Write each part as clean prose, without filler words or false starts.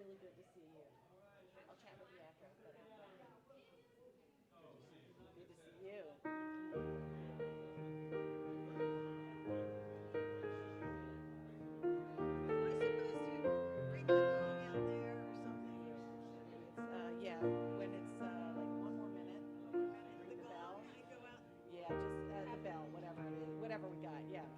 really good to see you. I'll chat with you after. Good to see you. Yeah, when it's like one more minute, ring the bell. Yeah, just the bell, whatever it is, whatever we got. Yeah.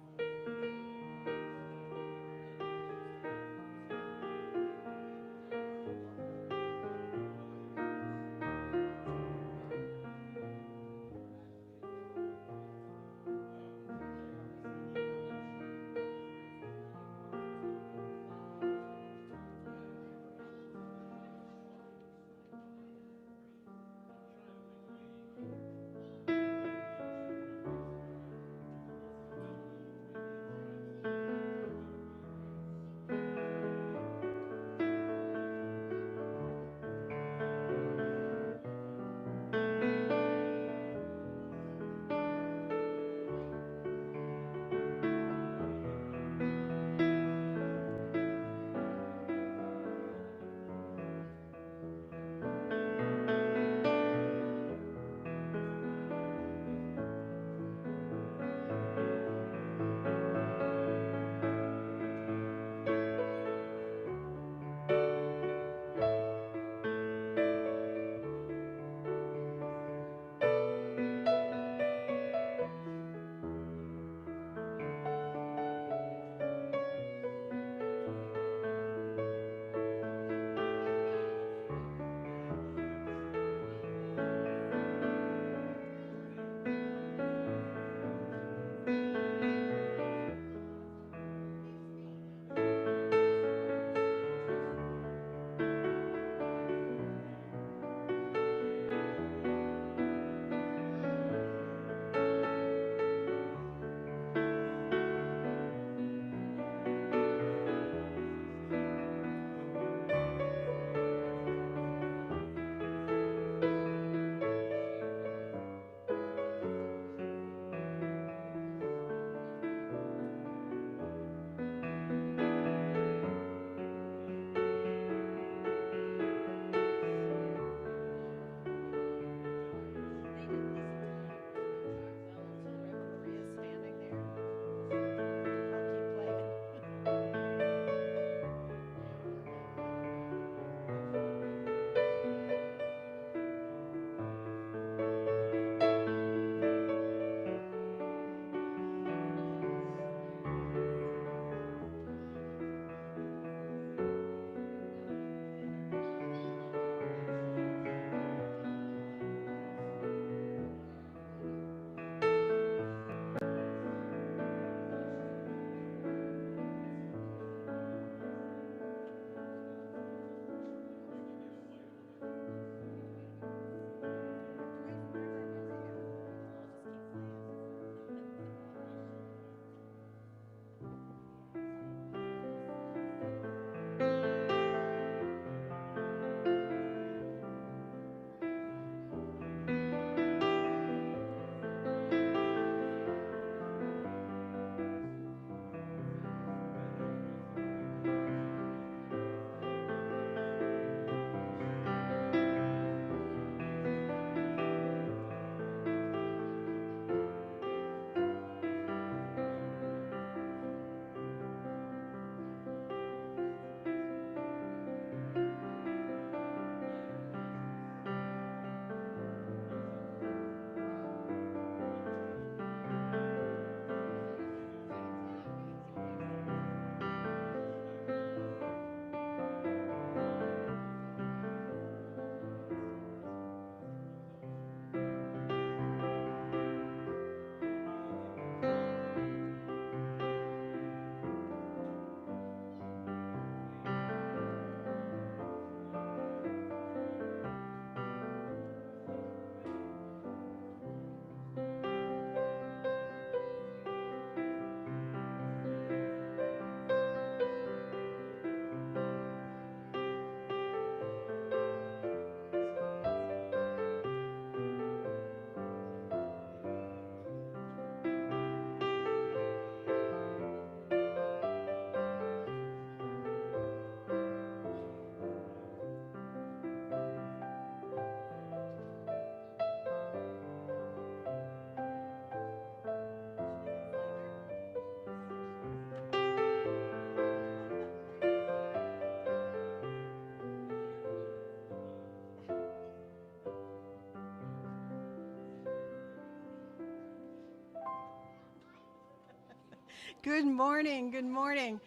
Good morning, good morning.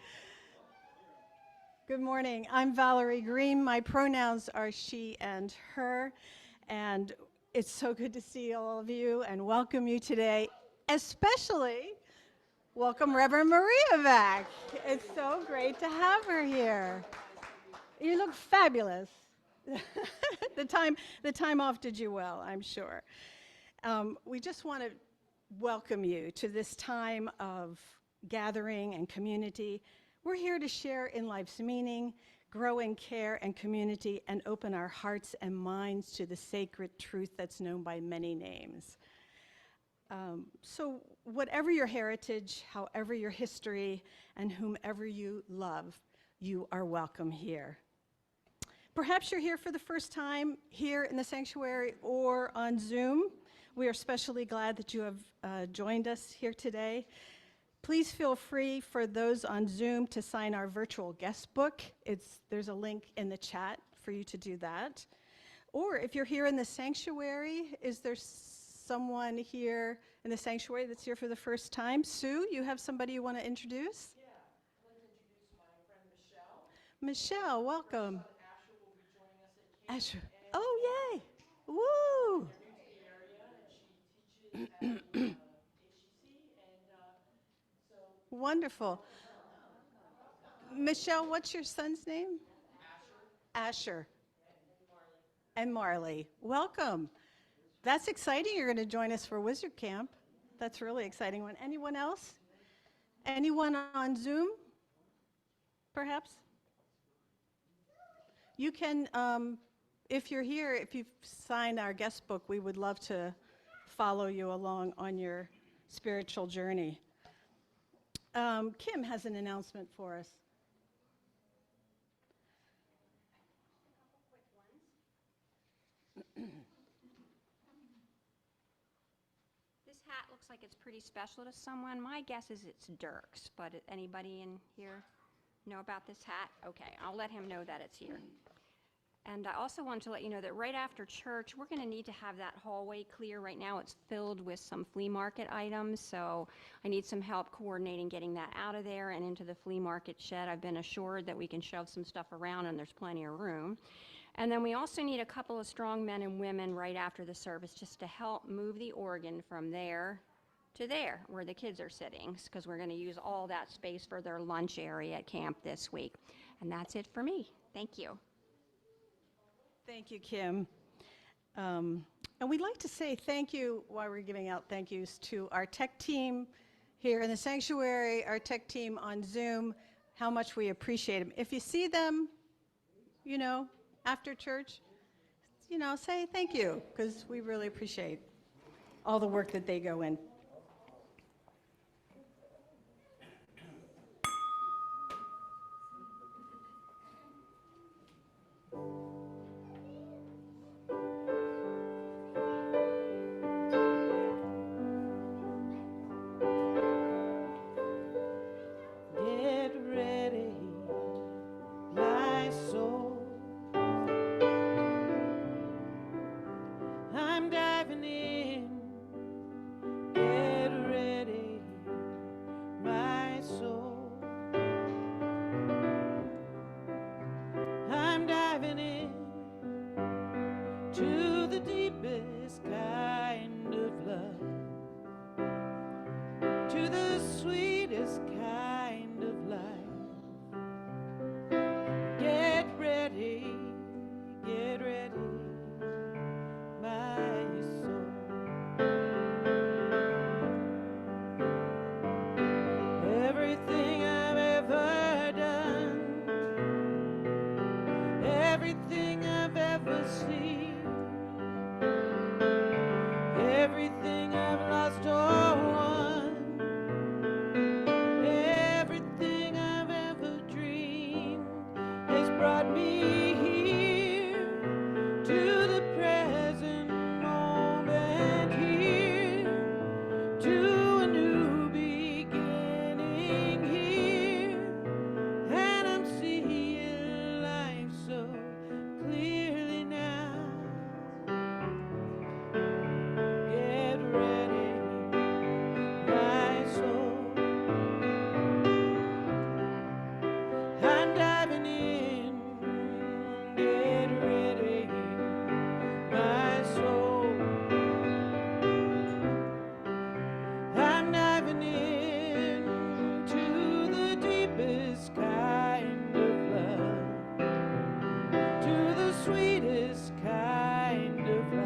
Good morning. I'm Valerie Greene. My pronouns are she and her, and it's so good to see all of you and welcome you today, especially welcome Reverend Maria back. It's so great to have her here. You look fabulous. The time off did you well, I'm sure. We just want to welcome you to this time of gathering and community. We're here to share in life's meaning, grow in care and community, and open our hearts and minds to the sacred truth that's known by many names. So whatever your heritage, however your history, and whomever you love, you are welcome here. Perhaps you're here for the first time here in the sanctuary or on Zoom. We are especially glad that you have joined us here today. Please feel free for those on Zoom to sign our virtual guest book. There's a link in the chat for you to do that. Or if you're here in the sanctuary, is there someone here in the sanctuary that's here for the first time? Sue, you have somebody you want to introduce? Yeah, I'd like to introduce my friend Michelle. Michelle, welcome. Asher will be joining us at camp. Asher. Oh, yay. Woo. New to the area, and she teaches at HCC, and so. Wonderful. Michelle, what's your son's name? Asher. And Marley. Welcome. That's exciting. You're going to join us for Wizard Camp. That's really exciting one. Anyone else? Anyone on Zoom? Perhaps? You can, if you're here, if you've signed our guest book, we would love to follow you along on your spiritual journey. Kim has an announcement for us. This hat looks like it's pretty special to someone. My guess is it's Dirk's, but anybody in here know about this hat? Okay, I'll let him know that it's here. And I also want to let you know that right after church, we're going to need to have that hallway clear. Right now it's filled with some flea market items, so I need some help coordinating getting that out of there and into the flea market shed. I've been assured that we can shove some stuff around and there's plenty of room. And then we also need a couple of strong men and women right after the service just to help move the organ from there to there where the kids are sitting, because we're going to use all that space for their lunch area at camp this week. And that's it for me. Thank you. Thank you, Kim. And we'd like to say thank you while we're giving out thank yous to our tech team here in the sanctuary, our tech team on Zoom, how much we appreciate them. If you see them, after church, say thank you, because we really appreciate all the work that they go in. Clearly now sweetest kind of life.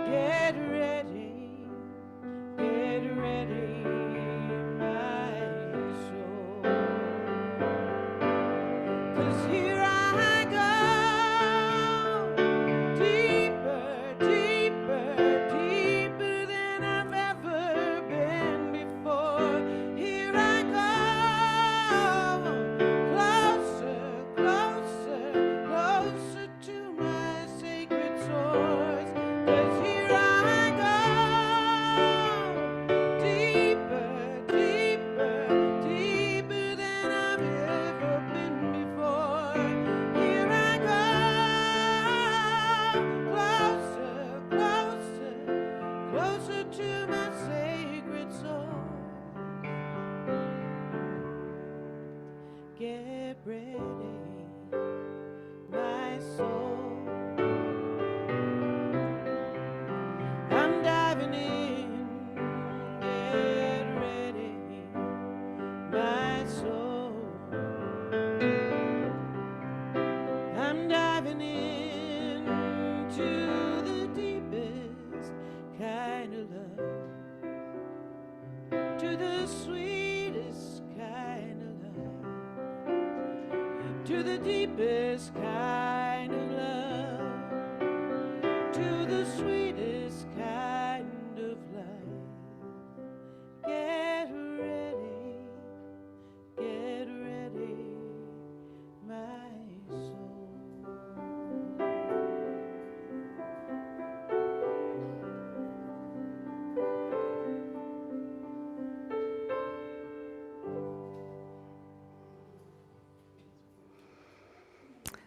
Get ready, my soul. 'Cause here I go, deeper, deeper, deeper than I've ever been before. Here I go, closer, closer, closer to my sacred source. 'Cause here I go, deeper, deeper, deeper than I've ever been before. Here I go, closer, closer, closer to my sacred soul. Get ready, my soul. I'm diving in. Get ready, my soul. I'm diving in to the deepest kind of love, to the sweetest kind of love, to the deepest kind of love, to the sweetest kind of life. Get ready, my soul.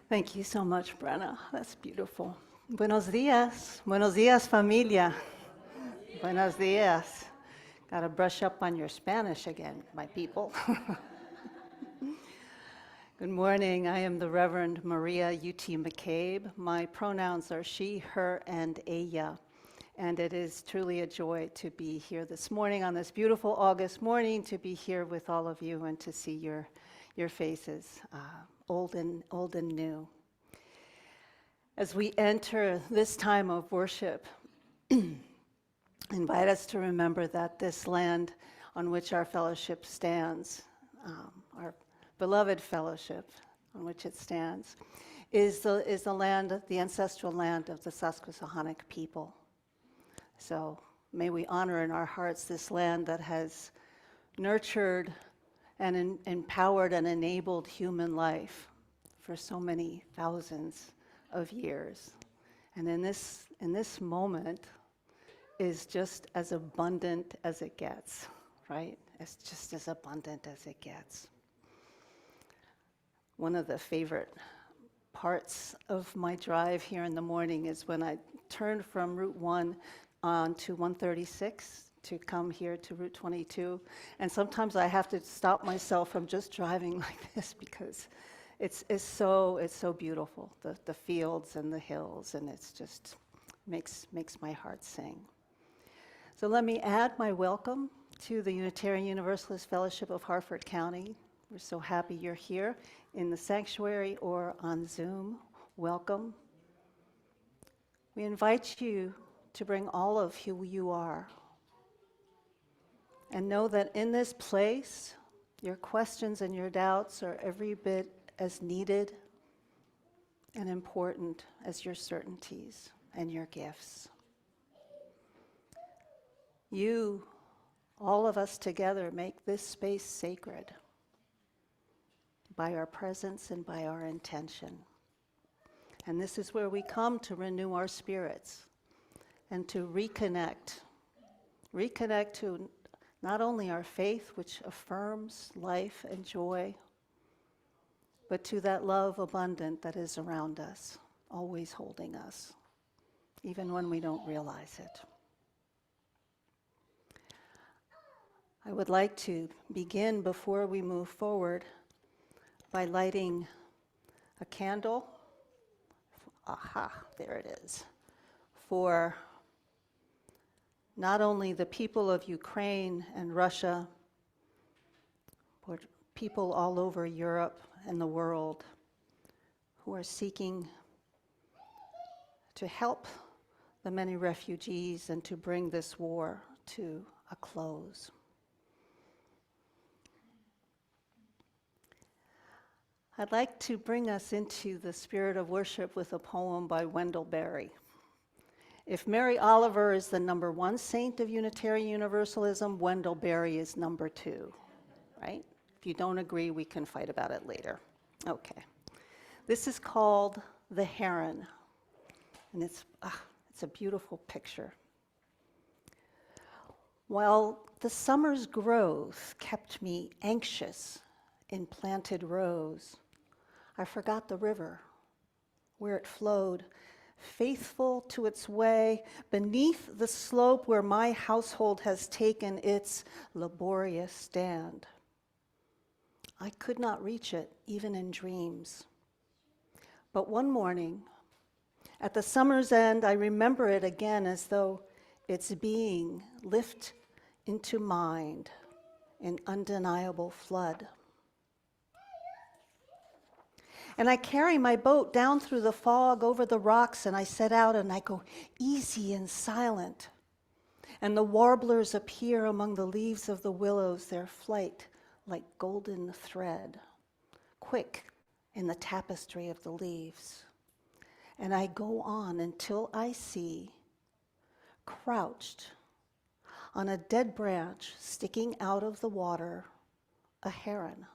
Thank you so much, Brenna. That's beautiful. Buenos dias, familia. Buenos dias. Got to brush up on your Spanish again, my people. Good morning. I am the Reverend Maria U.T. McCabe. My pronouns are she, her, and ella. And it is truly a joy to be here this morning on this beautiful August morning, to be here with all of you and to see your faces, old and new. As we enter this time of worship, invite us to remember that this land on which our fellowship stands, our beloved fellowship on which it stands, is the land, the ancestral land of the Susquehannock people. So may we honor in our hearts this land that has nurtured and empowered and enabled human life for so many thousands of years. And in this moment is just as abundant as it gets, right? It's just as abundant as it gets. One of the favorite parts of my drive here in the morning is when I turn from Route 1 on to 136 to come here to Route 22. And sometimes I have to stop myself from just driving like this because it's so beautiful, the fields and the hills, and it's just makes my heart sing. So let me add my welcome to the Unitarian Universalist Fellowship of Harford County. We're so happy you're here in the sanctuary or on Zoom. Welcome. We invite you to bring all of who you are. And know that in this place, your questions and your doubts are every bit as needed and important as your certainties and your gifts. You, all of us together, make this space sacred by our presence and by our intention. And this is where we come to renew our spirits and to reconnect to not only our faith, which affirms life and joy, but to that love abundant that is around us, always holding us, even when we don't realize it. I would like to begin, before we move forward, by lighting a candle. Aha, there it is. For not only the people of Ukraine and Russia, but people all over Europe and the world who are seeking to help the many refugees and to bring this war to a close. I'd like to bring us into the spirit of worship with a poem by Wendell Berry. If Mary Oliver is the number one saint of Unitarian Universalism, Wendell Berry is number two, right? If you don't agree, we can fight about it later. Okay. This is called The Heron, and it's a beautiful picture. While the summer's growth kept me anxious in planted rows, I forgot the river, where it flowed, faithful to its way, beneath the slope where my household has taken its laborious stand. I could not reach it, even in dreams. But one morning, at the summer's end, I remember it again as though its being lift into mind in undeniable flood. And I carry my boat down through the fog over the rocks, and I set out and I go easy and silent. And the warblers appear among the leaves of the willows, their flight like golden thread, quick in the tapestry of the leaves. And I go on until I see, crouched on a dead branch sticking out of the water, a heron.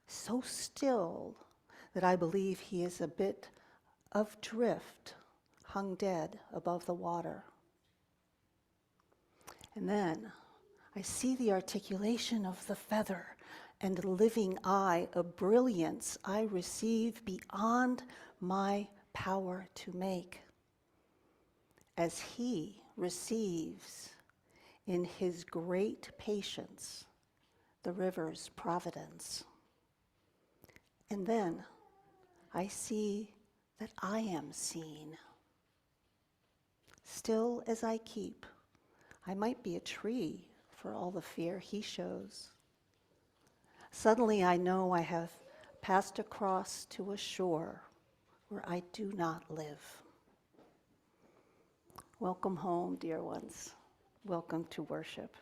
So still that I believe he is a bit of drift hung dead above the water. And then I see the articulation of the feather and the living eye, a brilliance I receive beyond my power to make, as he receives in his great patience the river's providence. And then I see that I am seen. Still as I keep, I might be a tree for all the fear he shows. Suddenly I know I have passed across to a shore where I do not live. Welcome home, dear ones. Welcome to worship.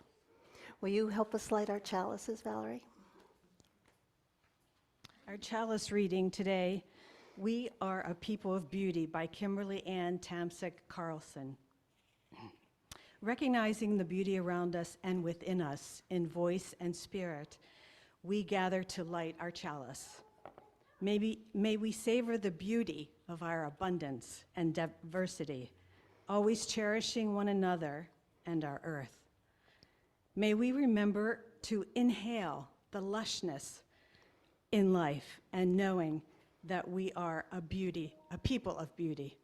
Will you help us light our chalices, Valerie? Our chalice reading today, We Are a People of Beauty by Kimberly Ann Tamsick Carlson. Recognizing the beauty around us and within us in voice and spirit, we gather to light our chalice. May we savor the beauty of our abundance and diversity, always cherishing one another and our earth. May we remember to inhale the lushness in life and knowing that we are a people of beauty.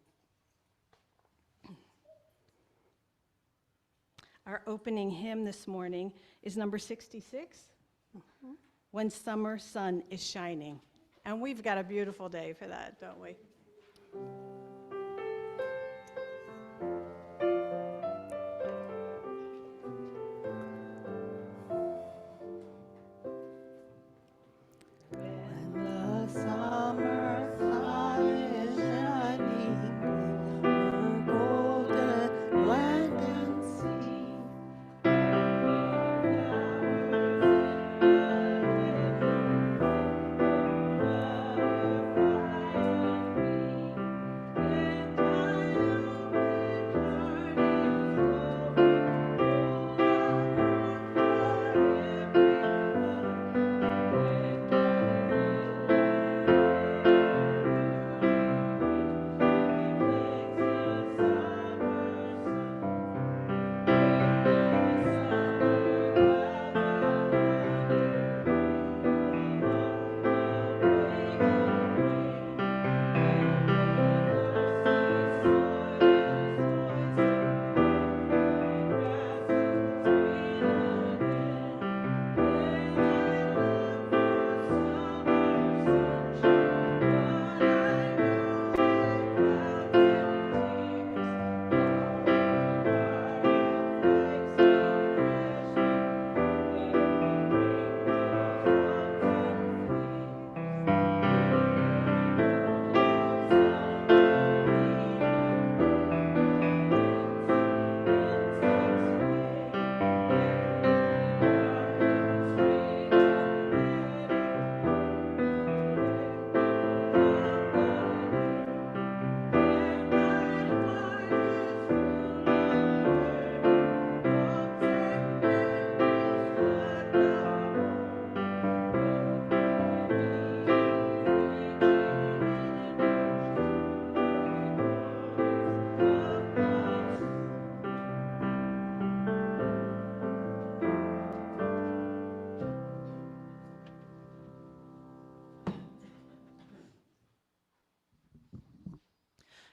Our opening hymn this morning is number 66, When Summer Sun is Shining. And we've got a beautiful day for that, don't we? Thank you.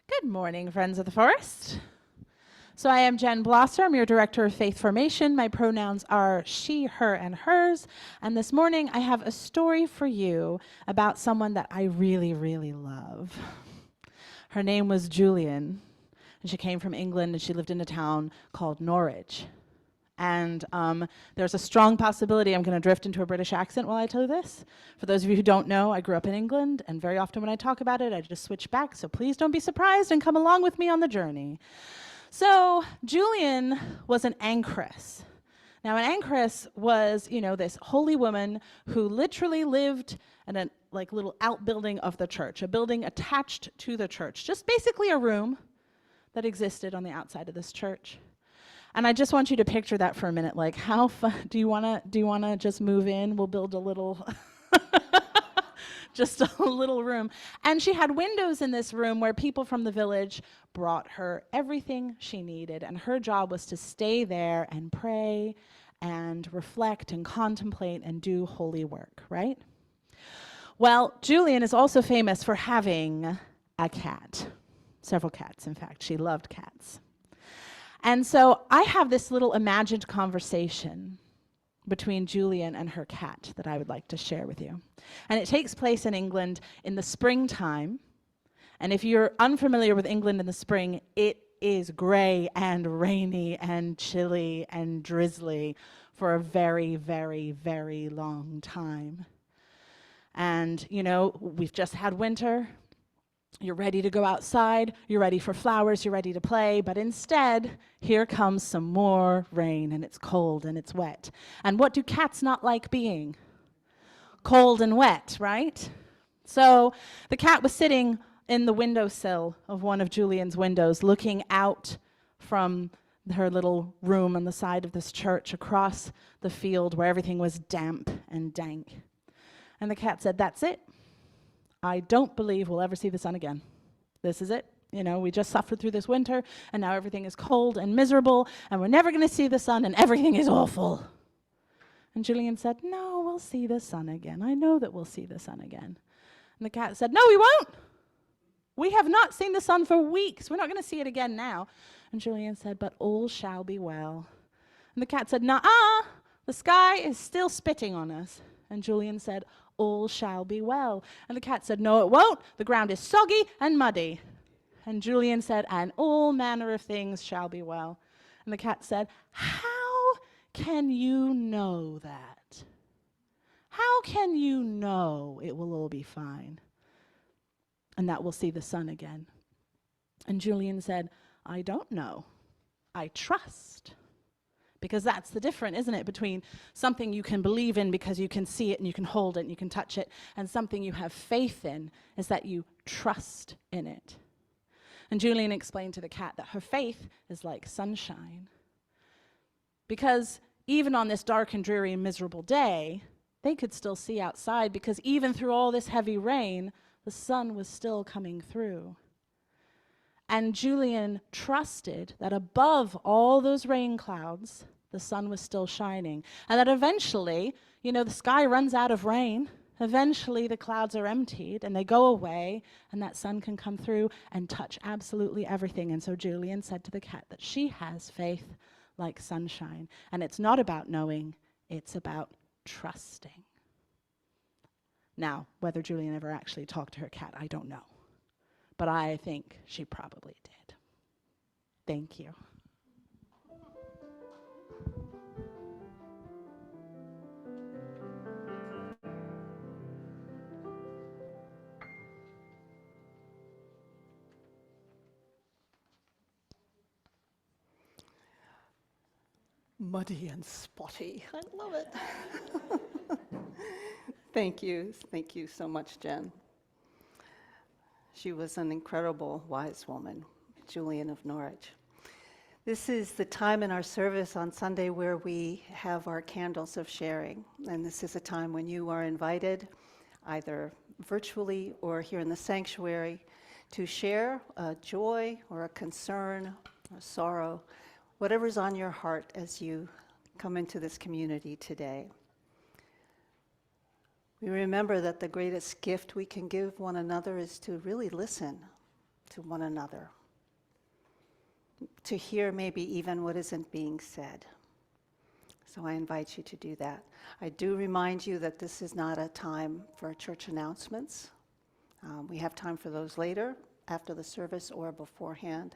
Good morning, friends of the forest. So I am Jenn Blosser. I'm your Director of Faith Formation. My pronouns are she, her, and hers. And this morning I have a story for you about someone that I really, really love. Her name was Julian, and she came from England, and she lived in a town called Norwich. And there's a strong possibility I'm going to drift into a British accent while I tell you this. For those of you who don't know, I grew up in England, and very often when I talk about it, I just switch back. So please don't be surprised and come along with me on the journey. So Julian was an anchoress. Now, an anchoress was, this holy woman who literally lived in a little outbuilding of the church, a building attached to the church, just basically a room that existed on the outside of this church. And I just want you to picture that for a minute. Like, how fun? Do you wanna just move in? We'll build a little, just a little room. And she had windows in this room where people from the village brought her everything she needed. And her job was to stay there and pray and reflect and contemplate and do holy work, right? Well, Julian is also famous for having a cat. Several cats, in fact. She loved cats. And so I have this little imagined conversation between Julian and her cat that I would like to share with you. And it takes place in England in the springtime. And if you're unfamiliar with England in the spring, it is gray and rainy and chilly and drizzly for a very, very, very long time. And, we've just had winter. You're ready to go outside, you're ready for flowers, you're ready to play, but instead, here comes some more rain, and it's cold and it's wet. And what do cats not like being? Cold and wet, right? So the cat was sitting in the windowsill of one of Julian's windows, looking out from her little room on the side of this church across the field where everything was damp and dank. And the cat said, "That's it. I don't believe we'll ever see the sun again. This is it. We just suffered through this winter, and now everything is cold and miserable, and we're never going to see the sun, and everything is awful." And Julian said, "No, we'll see the sun again. I know that we'll see the sun again." And the cat said, "No, we won't. We have not seen the sun for weeks. We're not going to see it again now." And Julian said, "But all shall be well." And the cat said, "Nuh-uh, the sky is still spitting on us." And Julian said, "All shall be well." And the cat said, "No, it won't. The ground is soggy and muddy." And Julian said, "And all manner of things shall be well." And the cat said, "How can you know that? How can you know it will all be fine and that we'll see the sun again?" And Julian said, "I don't know. I trust." Because that's the difference, isn't it, between something you can believe in because you can see it and you can hold it and you can touch it, and something you have faith in is that you trust in it. And Julian explained to the cat that her faith is like sunshine. Because even on this dark and dreary and miserable day, they could still see outside, because even through all this heavy rain, the sun was still coming through. And Julian trusted that above all those rain clouds, the sun was still shining. And that eventually, the sky runs out of rain. Eventually the clouds are emptied and they go away, and that sun can come through and touch absolutely everything. And so Julian said to the cat that she has faith like sunshine. And it's not about knowing, it's about trusting. Now, whether Julian ever actually talked to her cat, I don't know. But I think she probably did. Thank you. Muddy and spotty. I love it. Thank you. Thank you so much, Jenn. She was an incredible, wise woman, Julian of Norwich. This is the time in our service on Sunday where we have our candles of sharing. And this is a time when you are invited, either virtually or here in the sanctuary, to share a joy or a concern, a sorrow, whatever's on your heart as you come into this community today. We remember that the greatest gift we can give one another is to really listen to one another, to hear maybe even what isn't being said. So I invite you to do that. I do remind you that this is not a time for church announcements. We have time for those later, after the service or beforehand.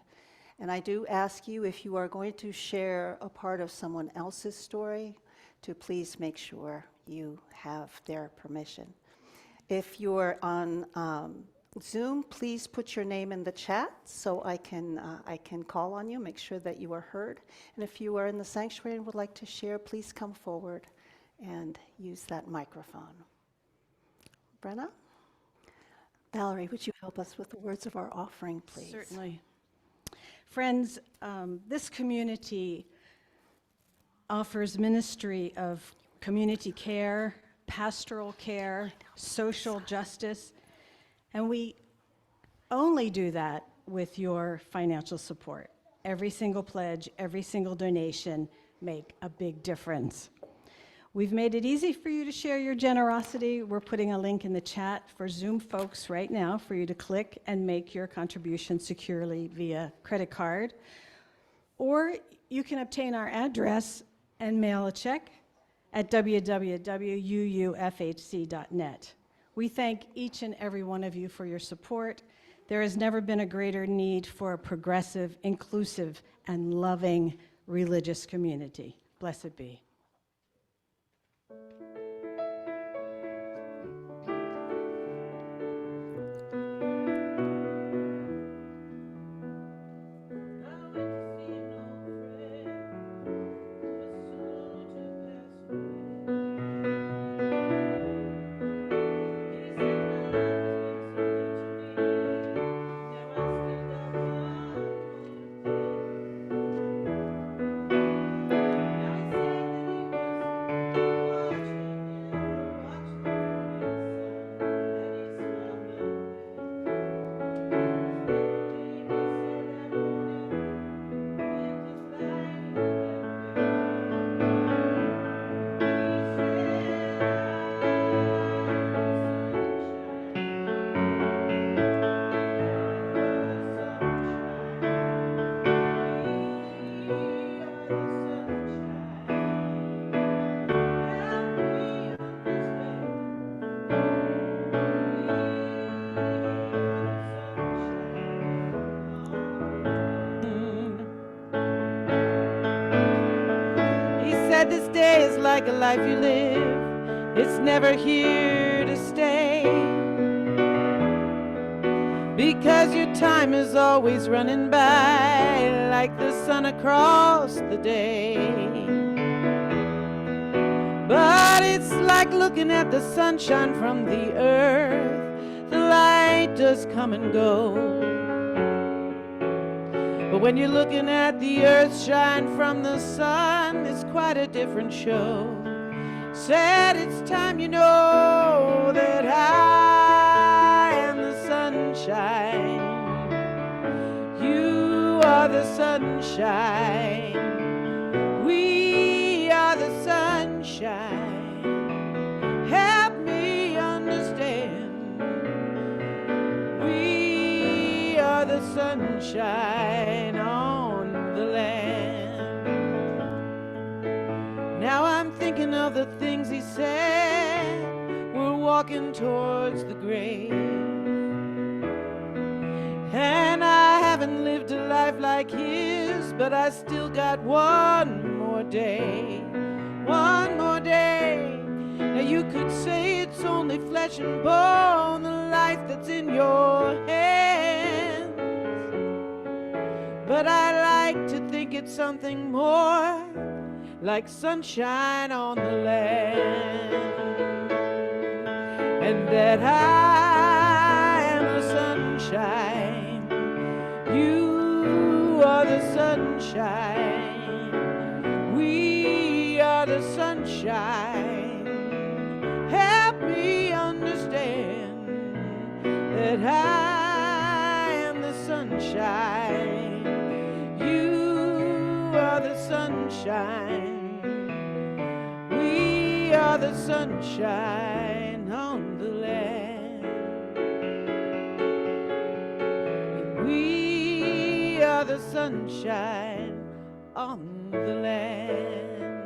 And I do ask you, if you are going to share a part of someone else's story, to please make sure you have their permission. If you're on Zoom, please put your name in the chat so I can call on you, make sure that you are heard. And if you are in the sanctuary and would like to share, please come forward and use that microphone. Brenna? Valerie, would you help us with the words of our offering, please? Certainly. Friends, this community offers ministry of community care, pastoral care, social justice, and we only do that with your financial support. Every single pledge, every single donation make a big difference. We've made it easy for you to share your generosity. We're putting a link in the chat for Zoom folks right now for you to click and make your contribution securely via credit card. Or you can obtain our address and mail a check at www.uufhc.net. We thank each and every one of you for your support. There has never been a greater need for a progressive, inclusive, and loving religious community. Blessed be. This day is like a life you live, it's never here to stay, because your time is always running by like the sun across the day. But it's like looking at the sunshine from the earth, the light does come and go. But when you're looking at the earth shine from the sun, it's quite a different show. Said it's time you know that I am the sunshine. You are the sunshine. We are the sunshine. Help me understand. We are the sunshine on the land. Now I'm thinking of the things he said. We're walking towards the grave, and I haven't lived a life like his, but I still got one more day. One more day. Now you could say it's only flesh and bone, the life that's in your hands, but I like to think it's something more, like sunshine on the land, and that I am the sunshine. You are the sunshine. We are the sunshine. Help me understand that I am the sunshine. You are the sunshine. We are the sunshine on the land. We are the sunshine on the land.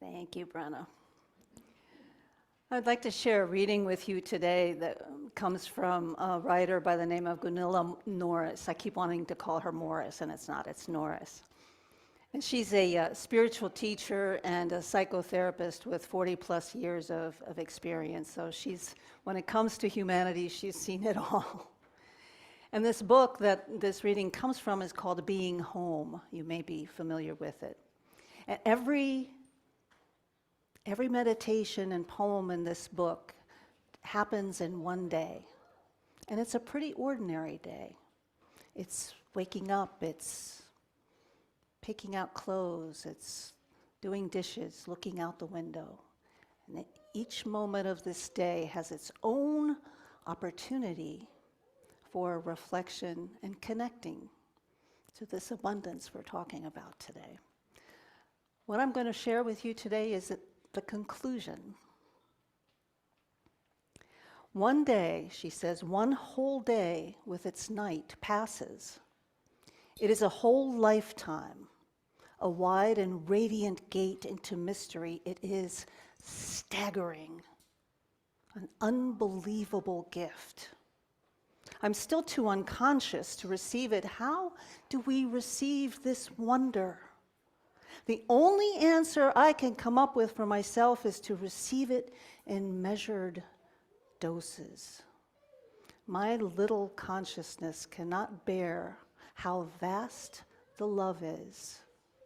Thank you, Brenna. I'd like to share a reading with you today that comes from a writer by the name of Gunilla Norris. I keep wanting to call her Morris, and it's not, it's Norris. And she's a spiritual teacher and a psychotherapist with 40 plus years of experience. So when it comes to humanity, she's seen it all. And this book that this reading comes from is called Being Home. You may be familiar with it. And every meditation and poem in this book happens in one day. And it's a pretty ordinary day. It's waking up, it's picking out clothes, it's doing dishes, looking out the window. And each moment of this day has its own opportunity for reflection and connecting to this abundance we're talking about today. What I'm going to share with you today is the conclusion. One day, she says, one whole day with its night passes. It is a whole lifetime, a wide and radiant gate into mystery. It is staggering, an unbelievable gift. I'm still too unconscious to receive it. How do we receive this wonder? The only answer I can come up with for myself is to receive it in measured doses. My little consciousness cannot bear how vast the love is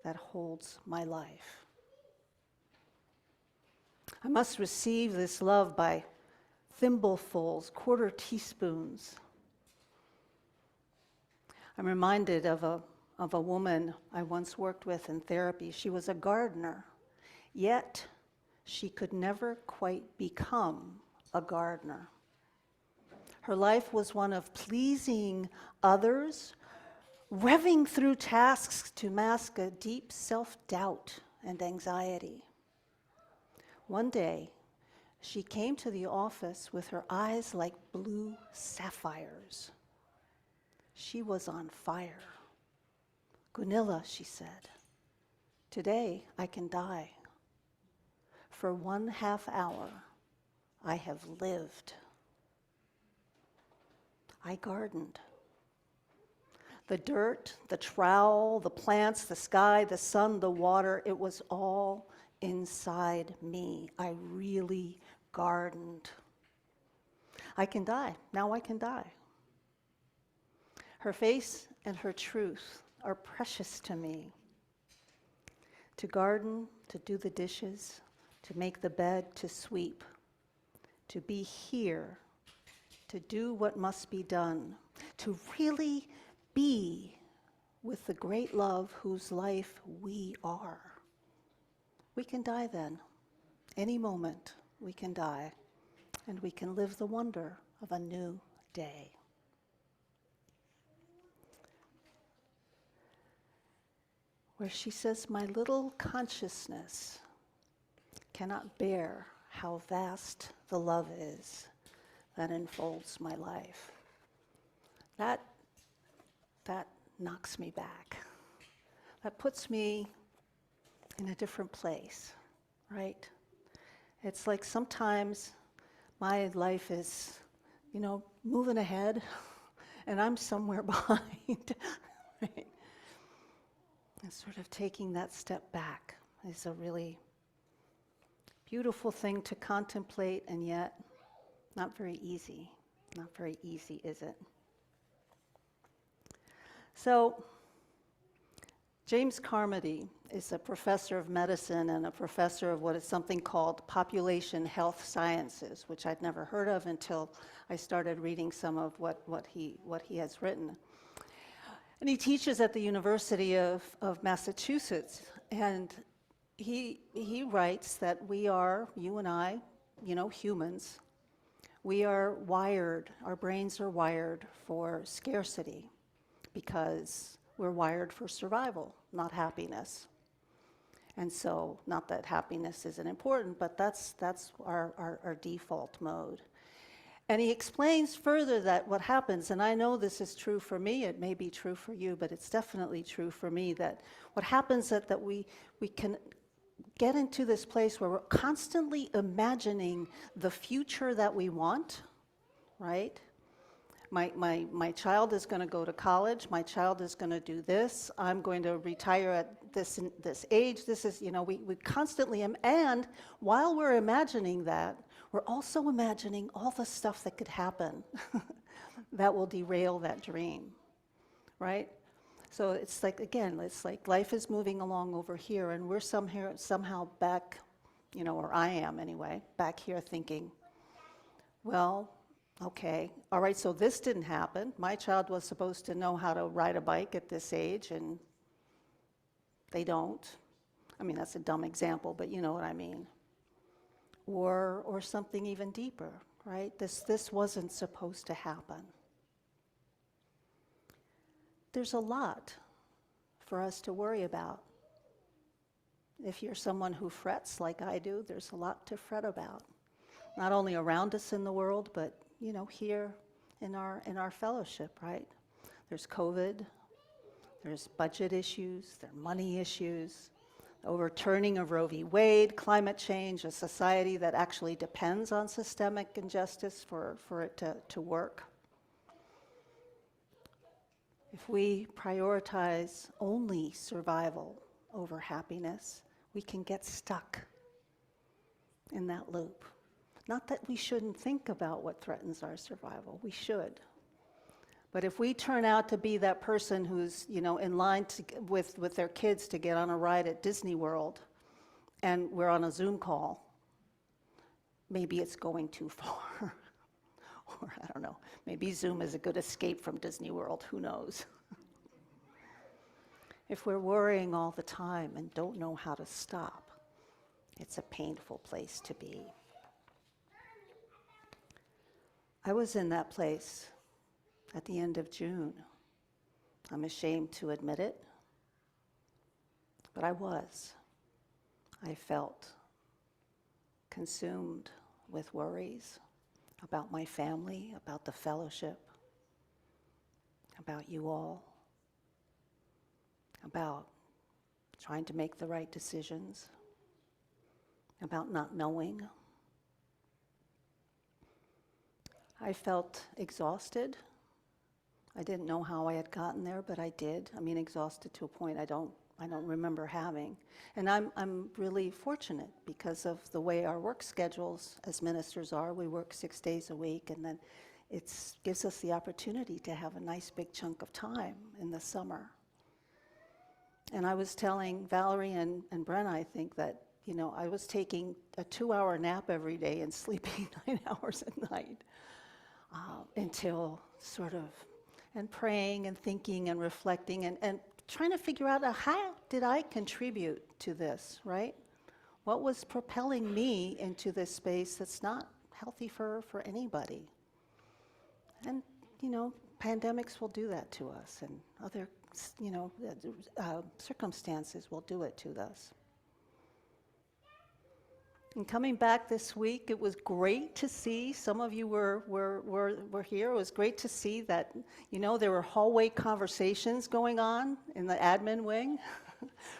that holds my life. I must receive this love by thimblefuls, quarter teaspoons. I'm reminded of a woman I once worked with in therapy. She was a gardener, yet she could never quite become a gardener. Her life was one of pleasing others, revving through tasks to mask a deep self-doubt and anxiety. One day, she came to the office with her eyes like blue sapphires. She was on fire. Gunilla, she said, today I can die. For 1/2 hour, I have lived. I gardened. The dirt, the trowel, the plants, the sky, the sun, the water, it was all inside me. I really gardened. I can die. Now I can die. Her face and her truth are precious to me. To garden, to do the dishes, to make the bed, to sweep, to be here, to do what must be done, to really be with the great love whose life we are. We can die then. Any moment we can die, and we can live the wonder of a new day. Where she says, my little consciousness cannot bear how vast the love is that enfolds my life. That knocks me back. That puts me in a different place, right? It's like sometimes my life is, moving ahead, and I'm somewhere behind, right? And sort of taking that step back is a really beautiful thing to contemplate, and yet not very easy. Not very easy, is it? So, James Carmody is a professor of medicine and a professor of what is something called population health sciences, which I'd never heard of until I started reading some of what he has written. And he teaches at the University of Massachusetts, and he writes that we are, you and I, humans, we are wired, our brains are wired for scarcity because we're wired for survival, not happiness. And so, not that happiness isn't important, but that's our default mode. And he explains further that what happens, and I know this is true for me, it may be true for you, but it's definitely true for me, that what happens is that we can get into this place where we're constantly imagining the future that we want, right? My child is going to go to college, my child is going to do this, I'm going to retire at this age, this is, we constantly, and while we're imagining that, we're also imagining all the stuff that could happen that will derail that dream, right? So it's like, again, it's like life is moving along over here, and we're somehow back, or I am anyway, back here thinking, well, okay, all right, so this didn't happen. My child was supposed to know how to ride a bike at this age, and they don't. I mean, that's a dumb example, but you know what I mean. Or something even deeper, right? This wasn't supposed to happen. There's a lot for us to worry about. If you're someone who frets like I do, there's a lot to fret about. Not only around us in the world, but here in our fellowship, right? There's COVID, there's budget issues, there are money issues, overturning of Roe v. Wade, climate change, a society that actually depends on systemic injustice for it to work. If we prioritize only survival over happiness, we can get stuck in that loop. Not that we shouldn't think about what threatens our survival, we should. But if we turn out to be that person who's, in line with their kids to get on a ride at Disney World, and we're on a Zoom call, maybe it's going too far. Or I don't know, maybe Zoom is a good escape from Disney World, who knows? If we're worrying all the time and don't know how to stop, it's a painful place to be. I was in that place at the end of June. I'm ashamed to admit it, but I was. I felt consumed with worries about my family, about the fellowship, about you all, about trying to make the right decisions, about not knowing. I felt exhausted. I didn't know how I had gotten there, but I did. I mean, exhausted to a point I don't remember having. And I'm really fortunate because of the way our work schedules as ministers are. We work 6 days a week, and then it gives us the opportunity to have a nice big chunk of time in the summer. And I was telling Valerie and Brenna, I think, that I was taking a 2-hour nap every day and sleeping 9 hours at night until sort of, and praying and thinking and reflecting and trying to figure out how did I contribute to this, right? What was propelling me into this space that's not healthy for anybody? And, pandemics will do that to us, and other, circumstances will do it to us. And coming back this week, it was great to see, some of you were here, it was great to see that, there were hallway conversations going on in the admin wing,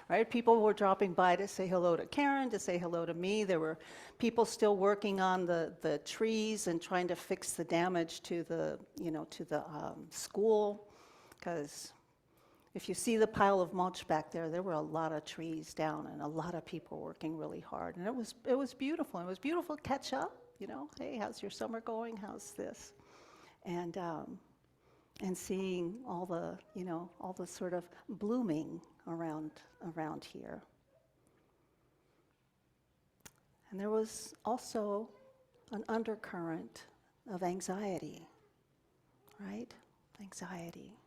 right? People were dropping by to say hello to Karen, to say hello to me. There were people still working on the trees and trying to fix the damage to the, school, because if you see the pile of mulch back there, there were a lot of trees down and a lot of people working really hard. And it was beautiful. It was beautiful to catch up, hey, how's your summer going? How's this? And seeing all the sort of blooming around here. And there was also an undercurrent of anxiety, right? Anxiety.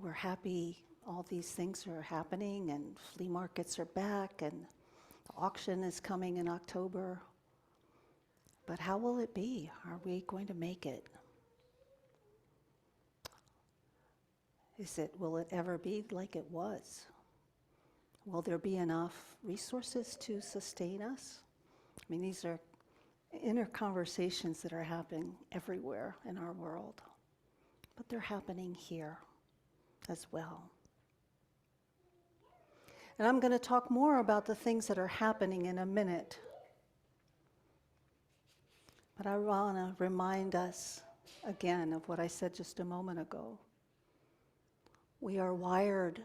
We're happy all these things are happening and flea markets are back and the auction is coming in October. But how will it be? Are we going to make it? Will it ever be like it was? Will there be enough resources to sustain us? I mean, these are inner conversations that are happening everywhere in our world, but they're happening here as well. And I'm going to talk more about the things that are happening in a minute. But I want to remind us again of what I said just a moment ago. We are wired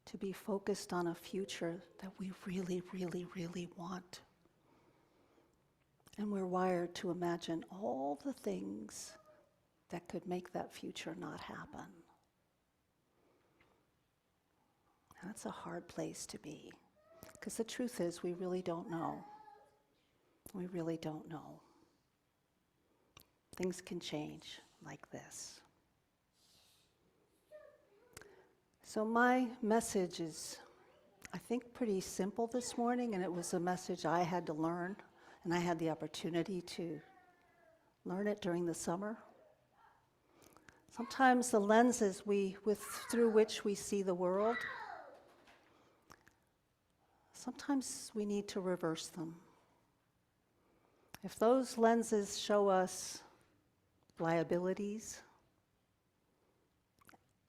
to be focused on a future that we really, really, really want. And we're wired to imagine all the things that could make that future not happen. That's a hard place to be, because the truth is we really don't know. We really don't know. Things can change like this. So my message is, I think, pretty simple this morning, and it was a message I had to learn, and I had the opportunity to learn it during the summer. Sometimes the lenses through which we see the world, sometimes we need to reverse them. If those lenses show us liabilities,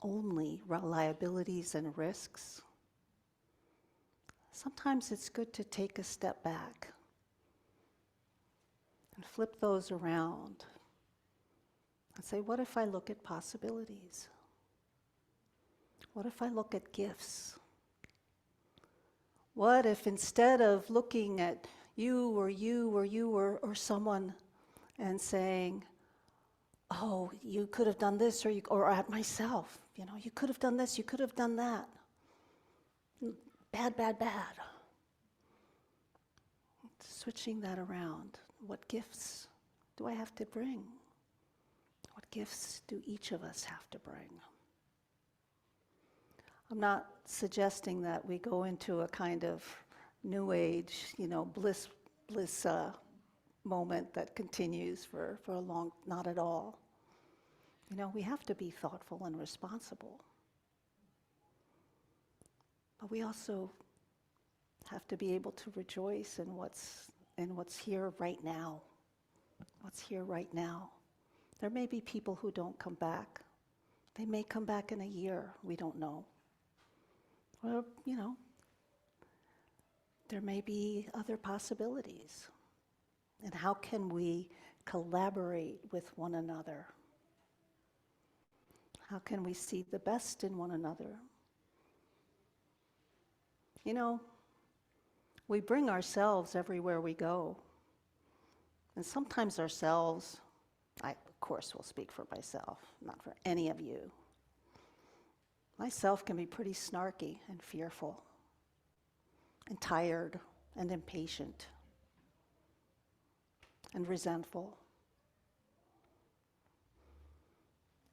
only liabilities and risks, sometimes it's good to take a step back and flip those around and say, what if I look at possibilities? What if I look at gifts? What if instead of looking at you or someone and saying, oh, you could have done this, or at myself, you could have done this, you could have done that. Bad, bad, bad. Switching that around. What gifts do I have to bring? What gifts do each of us have to bring? I'm not suggesting that we go into a kind of new age, bliss moment that continues for a long, not at all. We have to be thoughtful and responsible. But we also have to be able to rejoice in what's here right now. What's here right now. There may be people who don't come back. They may come back in a year. We don't know. Well, there may be other possibilities. And how can we collaborate with one another? How can we see the best in one another? We bring ourselves everywhere we go. And sometimes ourselves, I of course will speak for myself, not for any of you. Myself can be pretty snarky and fearful and tired and impatient and resentful.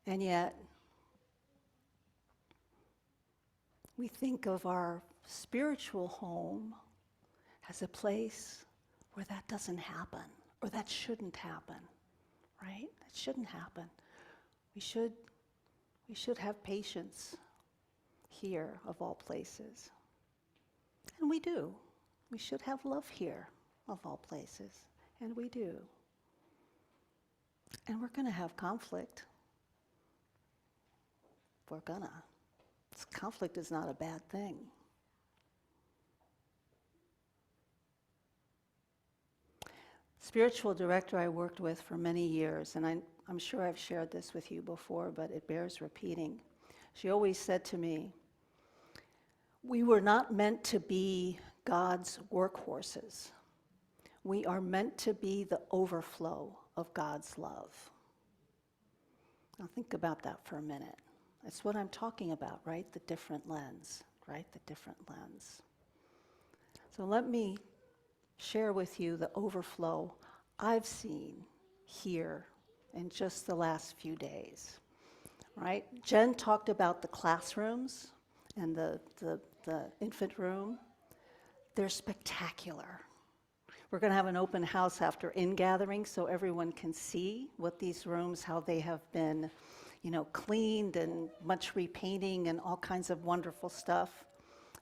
And yet, we think of our spiritual home as a place where that doesn't happen, or that shouldn't happen, right? That shouldn't happen. We should have patience here, of all places. And we do. We should have love here, of all places. And we do. And we're going to have conflict. We're gonna. Conflict is not a bad thing. Spiritual director I worked with for many years, and I'm sure I've shared this with you before, but it bears repeating. She always said to me, we were not meant to be God's workhorses. We are meant to be the overflow of God's love. Now think about that for a minute. That's what I'm talking about, right? The different lens, right? The different lens. So let me share with you the overflow I've seen here in just the last few days, right? Jenn talked about the classrooms and the infant room. They're spectacular. We're going to have an open house after in-gathering so everyone can see what these rooms, how they have been, cleaned and much repainting and all kinds of wonderful stuff.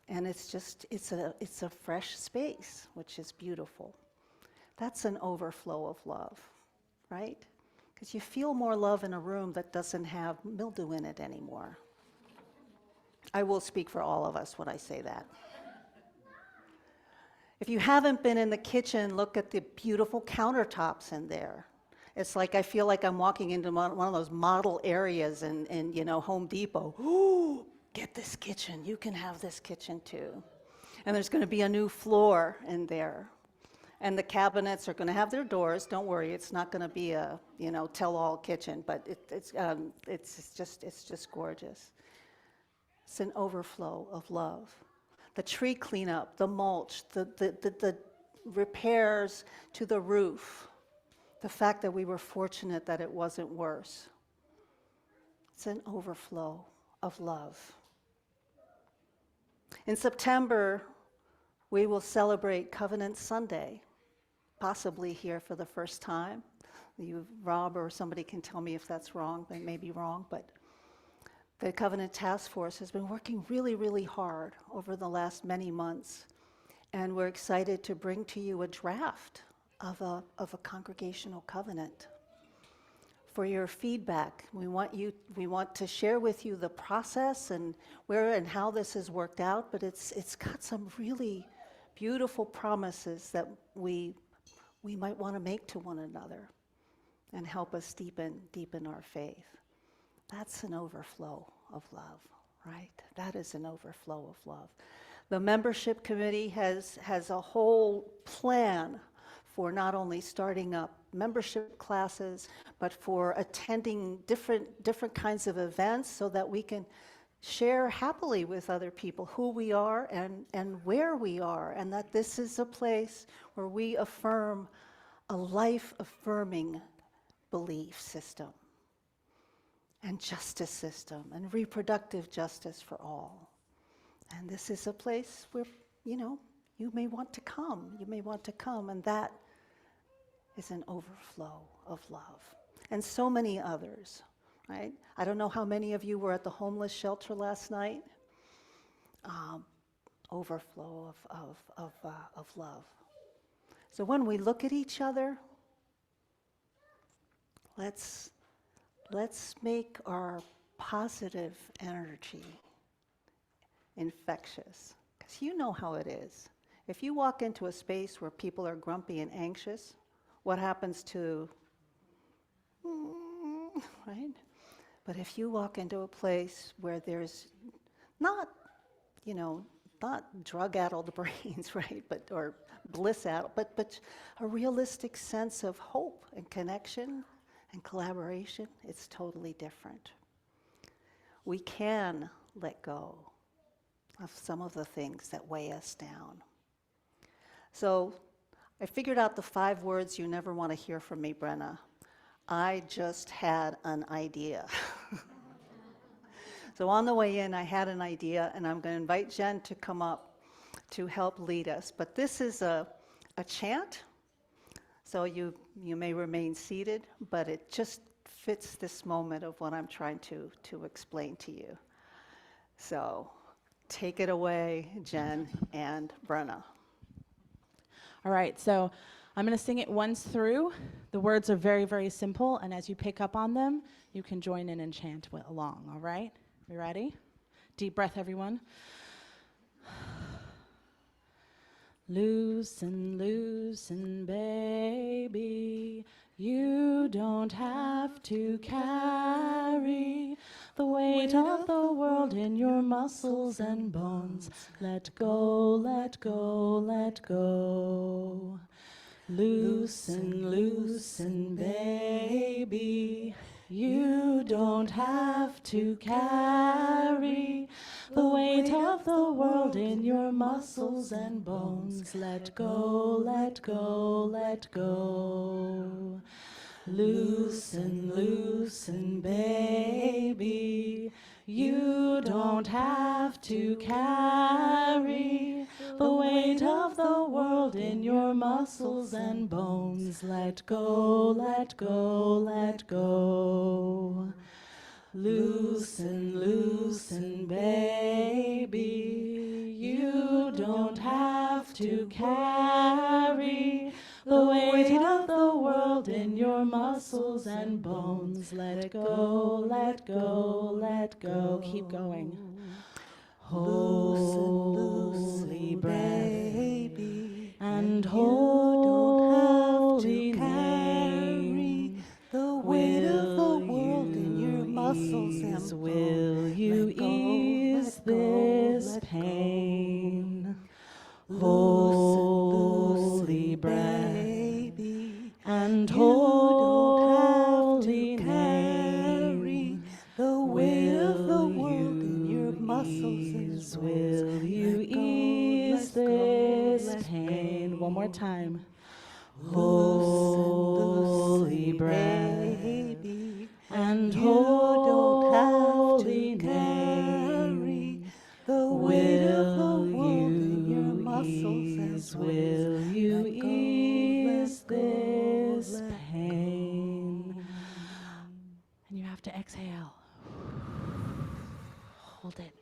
And it's a fresh space, which is beautiful. That's an overflow of love, right? Because you feel more love in a room that doesn't have mildew in it anymore. I will speak for all of us when I say that. If you haven't been in the kitchen, look at the beautiful countertops in there. It's like I feel like I'm walking into one of those model areas in Home Depot. Ooh, get this kitchen. You can have this kitchen too. And there's going to be a new floor in there. And the cabinets are going to have their doors. Don't worry, it's not going to be a tell-all kitchen, but it's just gorgeous. It's an overflow of love. The tree cleanup, the mulch, the repairs to the roof, the fact that we were fortunate that it wasn't worse. It's an overflow of love. In September, we will celebrate Covenant Sunday, possibly here for the first time. Rob or somebody can tell me if that's wrong. They may be wrong, but the Covenant Task Force has been working really, really hard over the last many months, and we're excited to bring to you a draft of a congregational covenant. For your feedback, we want to share with you the process and where and how this has worked out, but it's got some really beautiful promises that we might want to make to one another and help us deepen our faith. That's an overflow of love, right? That is an overflow of love. The membership committee has a whole plan for not only starting up membership classes, but for attending different kinds of events so that we can share happily with other people who we are and where we are, and that this is a place where we affirm a life-affirming belief system and justice system and reproductive justice for all. And this is a place where, you may want to come. You may want to come, and that is an overflow of love. And so many others, right? I don't know how many of you were at the homeless shelter last night. Overflow of love. So when we look at each other, let's make our positive energy infectious, because you know how it is. If you walk into a space where people are grumpy and anxious, what happens to, right? But if you walk into a place where there's not drug-addled brains, right, or bliss-addled, but a realistic sense of hope and connection and collaboration, it's totally different. We can let go of some of the things that weigh us down. So I figured out the 5 words you never want to hear from me, Brenna. I just had an idea. So on the way in, I had an idea, and I'm going to invite Jenn to come up to help lead us. But this is a chant, so you may remain seated, but it just fits this moment of what I'm trying to explain to you. So take it away, Jenn and Brenna. All right, so I'm going to sing it once through. The words are very, very simple, and as you pick up on them, you can join in and chant along, all right? We ready? Deep breath, everyone. Loosen, loosen, baby. You don't have to carry the weight of the world in your muscles and bones. Let go, let go, let go. Loosen, loosen, baby. You don't have to carry the weight of the world in your muscles and bones. Let go, let go, let go. Loosen, loosen, baby. You don't have to carry the weight of the world in your muscles and bones. Let go, let go, let go. Loosen, loosen, baby. You you don't have to carry the weight of the world in your muscles and bones. Let go, let go, let go. Keep going. Holy breath and holy name. The weight of the world in your muscles and bones. Will you ease this pain? Holy breath and holy name. The weight of the world in your muscles and bones. Will you ease this pain? One more time. Holy breath and holy name. The weight of the world in your muscles and bones. Will you ease this pain? And you have to exhale. Hold it.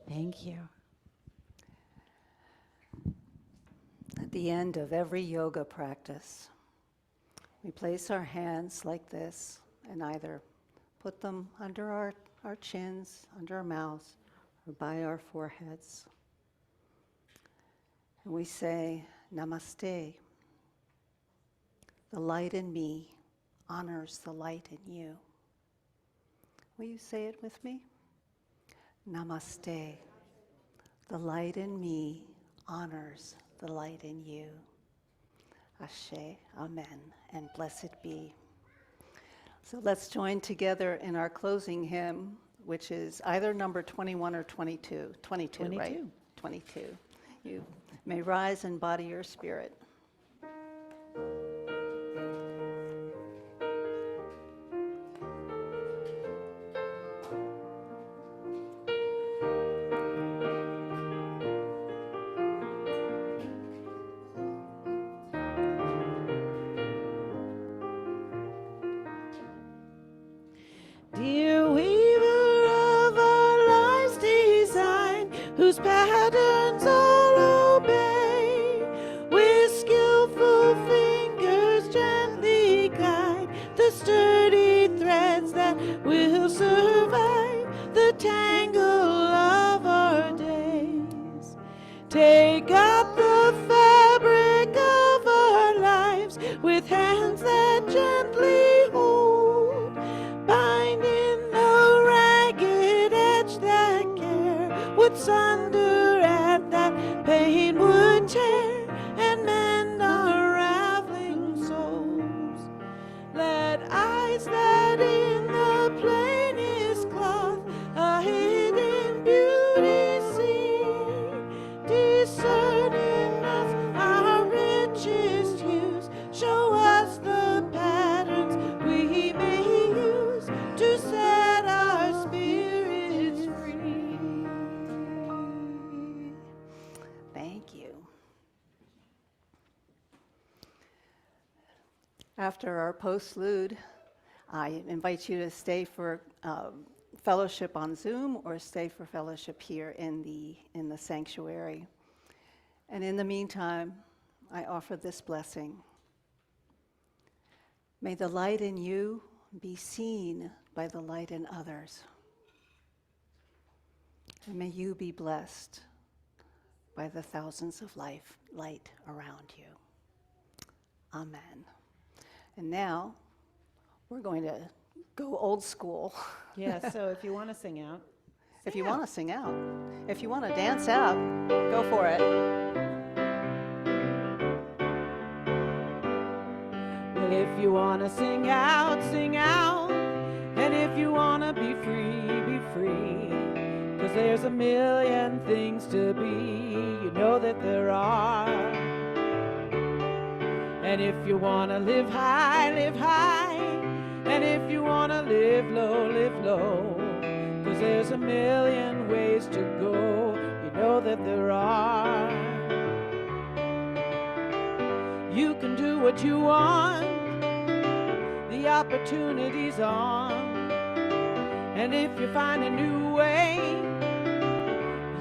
Thank you. At the end of every yoga practice, we place our hands like this and either put them under our chins, under our mouths, or by our foreheads. And we say, Namaste. The light in me honors the light in you. Will you say it with me? Namaste. The light in me honors the light in you. Ashe, amen, and blessed be. So let's join together in our closing hymn, which is either number 21 or 22. 22, right? 22. You may rise and body your spirit. Dear weaver of our lives' design, whose patterns all obey, with skillful fingers gently guide the sturdy threads that will survive the tangle of our days. Take up the fabric of our lives with hands that gently hold, bind in the ragged edge that care would sunder and that pain would tear, and mend our raveling souls. Let eyes that in the plainest cloth a hidden beauty see, discern in us our richest hues, show us the patterns we may use to set our spirits free. Thank you. After our postlude, I invite you to stay for fellowship on Zoom or stay for fellowship here in the sanctuary. And in the meantime, I offer this blessing. May the light in you be seen by the light in others. And may you be blessed by the thousands of light around you. Amen. And now, we're going to go old school. Yeah, so if you want to sing out. If you want to sing out. If you want to dance out, go for it. Well, if you want to sing out, sing out. And if you want to be free, be free. 'Cause there's a million things to be, you know that there are. And if you want to live high, live high. And if you want to live low, live low. 'Cause there's a million ways to go, you know that there are. You can do what you want, the opportunity's on. And if you find a new way,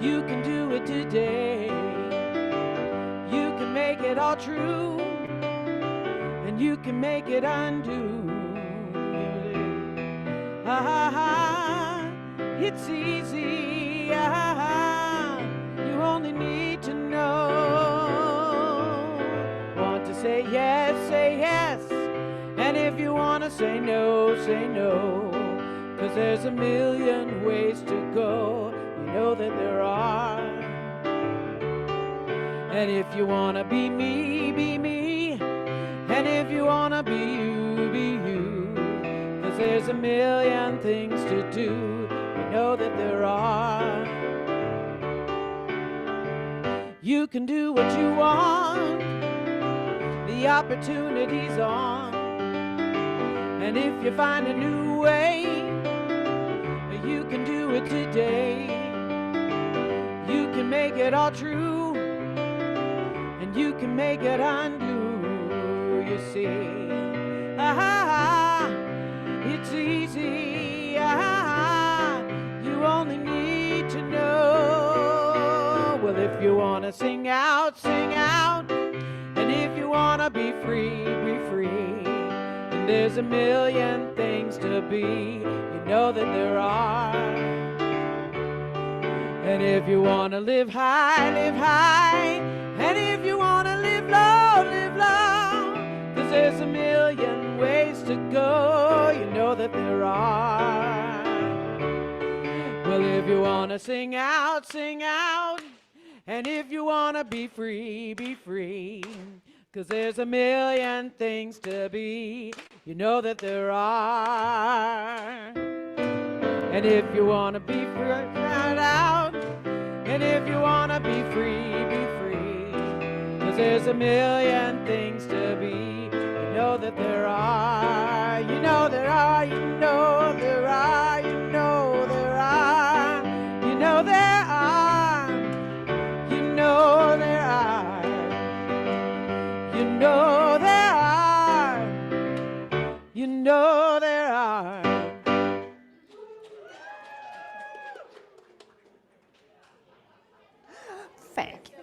You can do it today. You can make it all true, and you can make it undo. It's easy. You only need to know. Want to say yes, say yes. And if you want to say no, say no. 'Cause there's a million ways to go. You know that there are. And if you want to be me, be me. And if you want to be you, be you. 'Cause there's a million things to do. You know that there are. You can do what you want. The opportunity's on. And if you find a new way, you can do it today. You can make it all true, and you can make it undo, you see. It's easy. You only need to know. Well, if you want to sing out, sing out. And if you want to be free, be free. And there's a million things to be. You know that there are. And if you want to live high, live high. And if you want to live low, live low. 'Cause there's a million ways to go. You know that there are. Well, if you want to sing out, sing out. And if you want to be free, be free. 'Cause there's a million things to be. You know that there are. And if you want to be free, out. And if you want to be free, be free. 'Cause there's a million things to be. You know that there are. You know there are. You know there are. You know there are. You know there are. You know there are. You know there are. You know there are. Thank you.